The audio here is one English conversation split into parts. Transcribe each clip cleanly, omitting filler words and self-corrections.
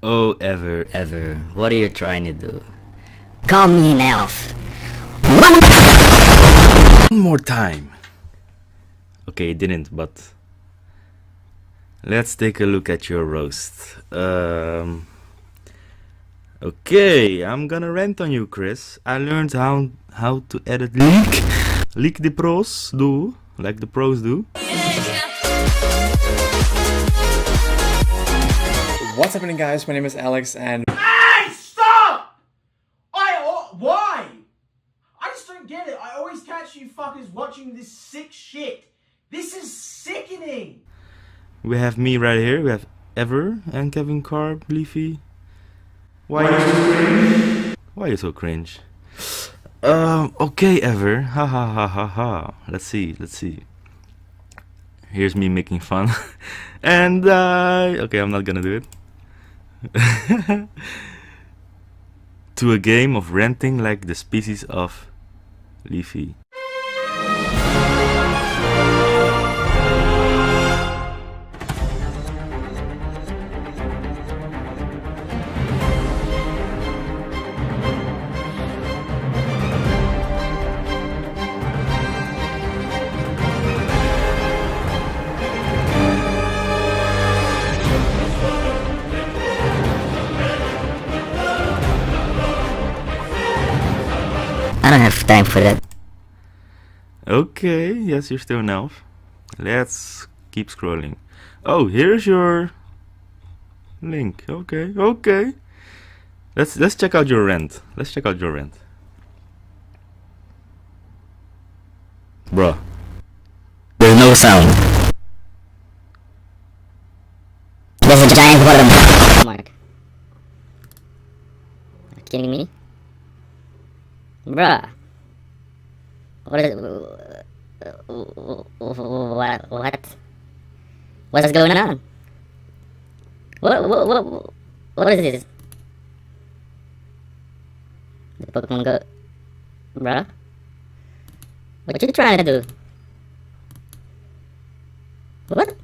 Oh, ever. What are you trying to do? Call me an elf. One more time. Okay, it didn't, but let's take a look at your roast. Okay, I'm gonna rant on you, Chris. I learned how to edit leak the pros do, like the pros do. What's happening, guys? My name is Alex and Hey, stop! Why? I just don't get it. I always catch you fuckers watching this sick shit. This is sickening. We have me right here. We have Ever and Kevin Carb, Leafy. Why are you so cringe? Okay, Ever. Ha ha ha ha ha. Let's see. Here's me making fun. And okay, I'm not gonna do it. To a game of ranting like the species of Leafy. I don't have time for that. Okay, yes, you're still an elf. Let's keep scrolling. Oh, here's your link. Okay. Let's check out your rant. Bruh. There's no sound. There's a giant watermark. Are you kidding me? Bruh. What is what? What's going on? What is this? The Pokemon Go. Bruh. What you trying to do? What?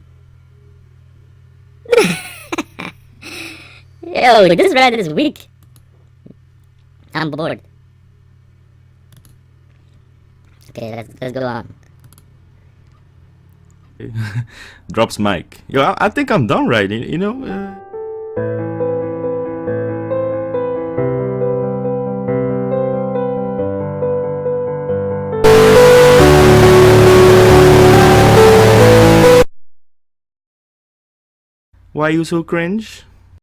Yo, this ride is weak. I'm bored. Okay, let's go on. Drops mic. Yo, I think I'm done writing. You know. Why you so cringe?